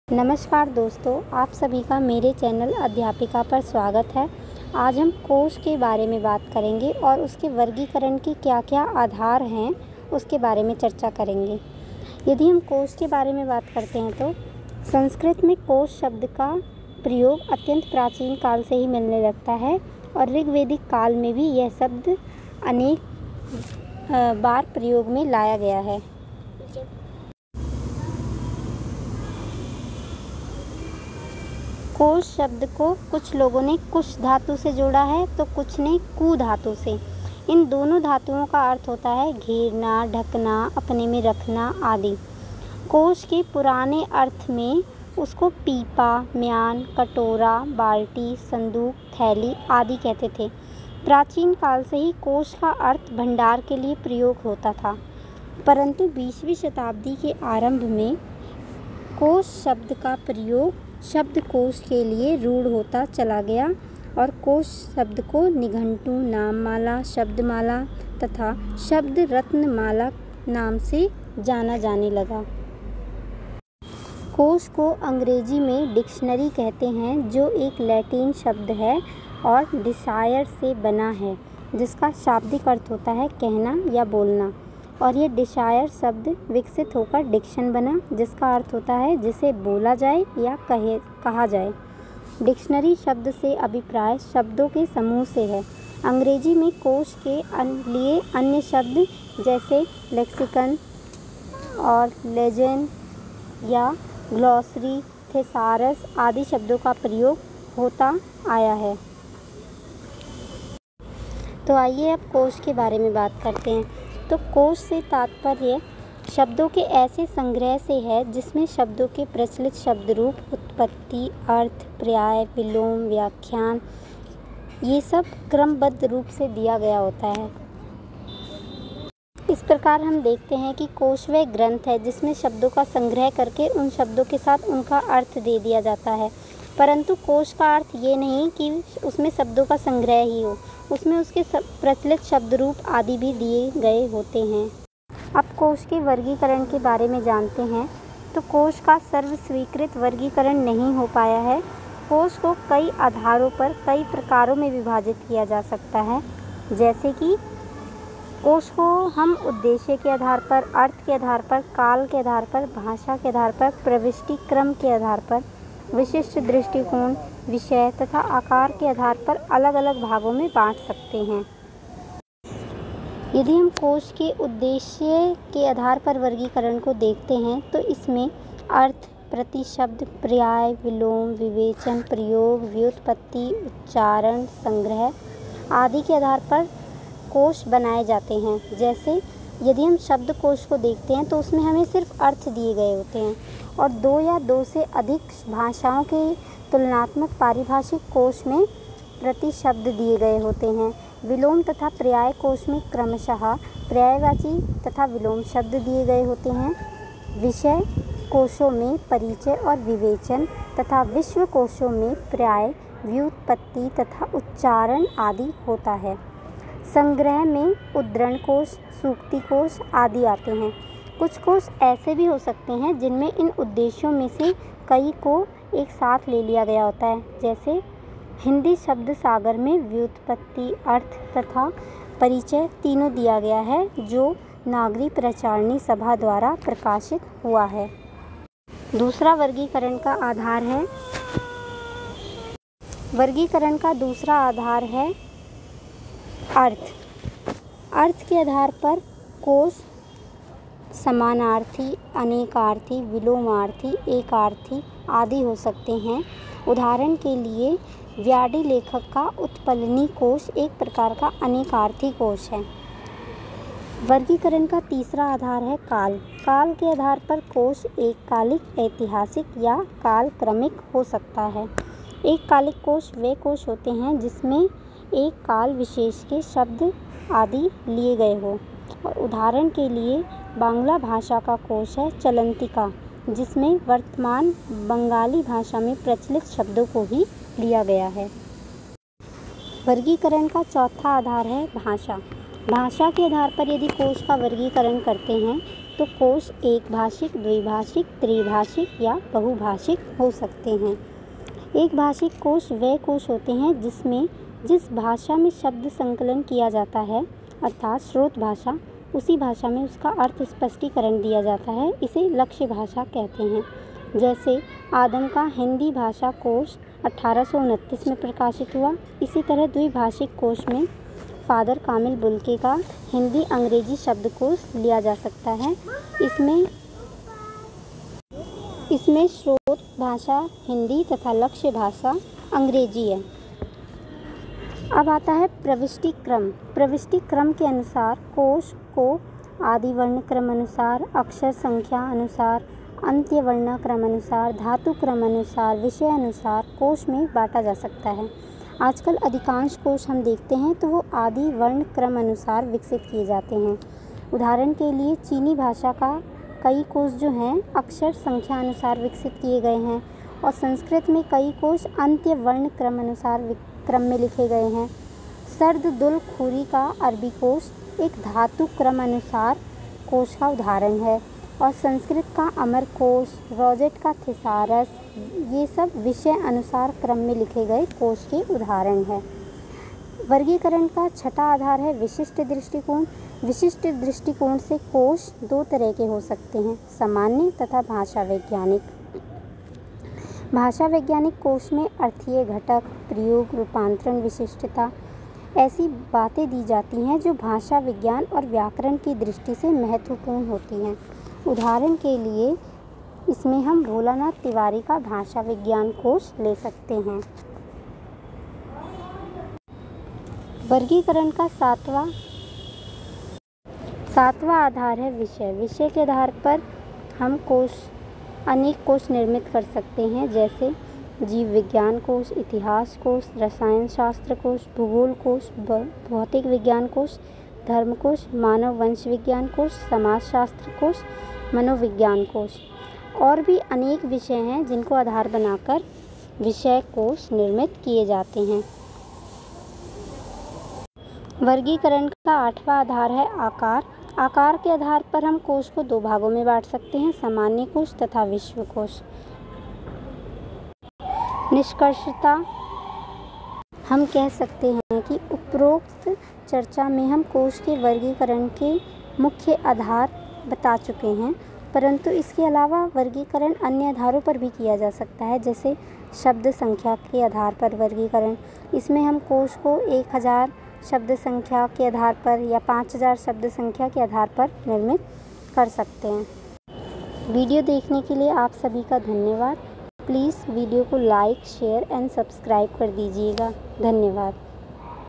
नमस्कार दोस्तों, आप सभी का मेरे चैनल अध्यापिका पर स्वागत है। आज हम कोश के बारे में बात करेंगे और उसके वर्गीकरण के क्या क्या आधार हैं उसके बारे में चर्चा करेंगे। यदि हम कोश के बारे में बात करते हैं तो संस्कृत में कोश शब्द का प्रयोग अत्यंत प्राचीन काल से ही मिलने लगता है और ऋग्वेदिक काल में भी यह शब्द अनेक बार प्रयोग में लाया गया है। कोश शब्द को कुछ लोगों ने कुश धातु से जोड़ा है तो कुछ ने कु धातु से। इन दोनों धातुओं का अर्थ होता है घेरना, ढकना, अपने में रखना आदि। कोश के पुराने अर्थ में उसको पीपा, म्यान, कटोरा, बाल्टी, संदूक, थैली आदि कहते थे। प्राचीन काल से ही कोश का अर्थ भंडार के लिए प्रयोग होता था, परंतु 20वीं शताब्दी के आरंभ में कोश शब्द का प्रयोग शब्दकोश के लिए रूढ़ होता चला गया और कोश शब्द को निघंटु, नाममाला, शब्दमाला तथा शब्द रत्नमाला नाम से जाना जाने लगा। कोश को अंग्रेजी में डिक्शनरी कहते हैं, जो एक लैटिन शब्द है और डिसायर से बना है, जिसका शाब्दिक अर्थ होता है कहना या बोलना। और ये डिसायर शब्द विकसित होकर डिक्शन बना, जिसका अर्थ होता है जिसे बोला जाए या कहा जाए। डिक्शनरी शब्द से अभिप्राय शब्दों के समूह से है। अंग्रेजी में कोश के लिए अन्य शब्द जैसे लेक्सिकन और लेजेंड या ग्लॉसरी, थेसारस आदि शब्दों का प्रयोग होता आया है। तो आइए अब कोश के बारे में बात करते हैं। तो कोश से तात्पर्य शब्दों के ऐसे संग्रह से है जिसमें शब्दों के प्रचलित शब्द रूप, उत्पत्ति, अर्थ, पर्याय, विलोम, व्याख्यान ये सब क्रमबद्ध रूप से दिया गया होता है। इस प्रकार हम देखते हैं कि कोश वह ग्रंथ है जिसमें शब्दों का संग्रह करके उन शब्दों के साथ उनका अर्थ दे दिया जाता है। परंतु कोश का अर्थ ये नहीं कि उसमें शब्दों का संग्रह ही हो, उसमें उसके प्रचलित शब्द रूप आदि भी दिए गए होते हैं। अब कोश के वर्गीकरण के बारे में जानते हैं। तो कोश का सर्वस्वीकृत वर्गीकरण नहीं हो पाया है। कोश को कई आधारों पर कई प्रकारों में विभाजित किया जा सकता है। जैसे कि कोश को हम उद्देश्य के आधार पर, अर्थ के आधार पर, काल के आधार पर, भाषा के आधार पर, प्रविष्टि क्रम के आधार पर, विशिष्ट दृष्टिकोण, विषय तथा आकार के आधार पर अलग अलग भागों में बांट सकते हैं। यदि हम कोश के उद्देश्य के आधार पर वर्गीकरण को देखते हैं तो इसमें अर्थ, प्रतिशब्द, पर्याय, विलोम, विवेचन, प्रयोग, व्युत्पत्ति, उच्चारण, संग्रह आदि के आधार पर कोश बनाए जाते हैं। जैसे यदि हम शब्दकोश को देखते हैं तो उसमें हमें सिर्फ अर्थ दिए गए होते हैं और 2 या 2 से अधिक भाषाओं के तुलनात्मक पारिभाषिक कोश में प्रतिशब्द दिए गए होते हैं। विलोम तथा पर्याय कोश में क्रमशः पर्यायवाची तथा विलोम शब्द दिए गए होते हैं। विषय कोशों में परिचय और विवेचन तथा विश्व कोशों में पर्याय, व्युत्पत्ति तथा उच्चारण आदि होता है। संग्रह में उद्धरण कोश, सूक्ति कोश आदि आते हैं। कुछ कोश ऐसे भी हो सकते हैं जिनमें इन उद्देश्यों में से कई को एक साथ ले लिया गया होता है। जैसे हिंदी शब्द सागर में व्युत्पत्ति, अर्थ तथा परिचय तीनों दिया गया है, जो नागरी प्रचारणी सभा द्वारा प्रकाशित हुआ है। दूसरा वर्गीकरण का आधार है अर्थ। अर्थ के आधार पर कोश समानार्थी, अनेकार्थी, विलोमार्थी, एकार्थी आदि हो सकते हैं। उदाहरण के लिए व्याडी लेखक का उत्पलनी कोश एक प्रकार का अनेकार्थी कोश है। वर्गीकरण का तीसरा आधार है काल। काल के आधार पर कोश एककालिक, ऐतिहासिक या कालक्रमिक हो सकता है। एककालिक कोश वे कोश होते हैं जिसमें एक काल विशेष के शब्द आदि लिए गए हो। और उदाहरण के लिए बांग्ला भाषा का कोश है चलंतिका, जिसमें वर्तमान बंगाली भाषा में प्रचलित शब्दों को भी लिया गया है। वर्गीकरण का चौथा आधार है भाषा। भाषा के आधार पर यदि कोश का वर्गीकरण करते हैं तो कोश एक भाषिक, द्विभाषिक, त्रिभाषिक या बहुभाषिक हो सकते हैं। एक भाषिक कोश वे कोश होते हैं जिसमें जिस भाषा में शब्द संकलन किया जाता है अर्थात स्रोत भाषा, उसी भाषा में उसका अर्थ स्पष्टीकरण दिया जाता है, इसे लक्ष्य भाषा कहते हैं। जैसे आदम का हिंदी भाषा कोश 1829 में प्रकाशित हुआ। इसी तरह द्विभाषिक कोश में फादर कामिल बुल्के का हिंदी अंग्रेजी शब्दकोश लिया जा सकता है। इसमें स्रोत भाषा हिंदी तथा लक्ष्य भाषा अंग्रेजी है। अब आता है प्रविष्टि क्रम। प्रविष्टि क्रम के अनुसार कोश को आदि वर्ण क्रम अनुसार, अक्षर संख्या अनुसार, अंत्य वर्ण क्रम अनुसार, धातु क्रम अनुसार, विषय अनुसार कोश में बांटा जा सकता है। आजकल अधिकांश कोश हम देखते हैं तो वो आदि वर्ण क्रम अनुसार विकसित किए जाते हैं। उदाहरण के लिए चीनी भाषा का कई कोश जो हैं अक्षर संख्या अनुसार विकसित किए गए हैं और संस्कृत में कई कोश अंत्य वर्ण क्रम अनुसार क्रम में लिखे गए हैं। सर्द दुल खूरी का अरबी कोश एक धातु क्रम अनुसार कोश का उदाहरण है और संस्कृत का अमर कोश, रोजेट का थिसारस, ये सब विषय अनुसार क्रम में लिखे गए कोश के उदाहरण हैं। वर्गीकरण का छठा आधार है विशिष्ट दृष्टिकोण। विशिष्ट दृष्टिकोण से कोश दो तरह के हो सकते हैं, सामान्य तथा भाषा वैज्ञानिक। भाषा वैज्ञानिक कोश में अर्थीय घटक, प्रयोग, रूपांतरण, विशिष्टता ऐसी बातें दी जाती हैं जो भाषा विज्ञान और व्याकरण की दृष्टि से महत्वपूर्ण होती हैं। उदाहरण के लिए इसमें हम भोलानाथ तिवारी का भाषा विज्ञान कोश ले सकते हैं। वर्गीकरण का सातवां आधार है विषय। विषय के आधार पर हम अनेक कोश निर्मित कर सकते हैं, जैसे जीव विज्ञान कोश, इतिहास कोश, रसायन शास्त्र कोश, भूगोल कोश, भौतिक विज्ञान कोश, धर्म कोश, मानव वंश विज्ञान कोश, समाजशास्त्र कोश, मनोविज्ञान कोश और भी अनेक विषय हैं जिनको आधार बनाकर विषय कोश निर्मित किए जाते हैं। वर्गीकरण का आठवां आधार है आकार। आकार के आधार पर हम कोश को दो भागों में बांट सकते हैं, सामान्य कोश तथा विश्व कोश। निष्कर्षता हम कह सकते हैं कि उपरोक्त चर्चा में हम कोश के वर्गीकरण के मुख्य आधार बता चुके हैं, परंतु इसके अलावा वर्गीकरण अन्य आधारों पर भी किया जा सकता है, जैसे शब्द संख्या के आधार पर वर्गीकरण। इसमें हम कोश को 1000 शब्द संख्या के आधार पर या 5000 शब्द संख्या के आधार पर निर्मित कर सकते हैं। वीडियो देखने के लिए आप सभी का धन्यवाद। प्लीज़ वीडियो को लाइक, शेयर एंड सब्सक्राइब कर दीजिएगा। धन्यवाद।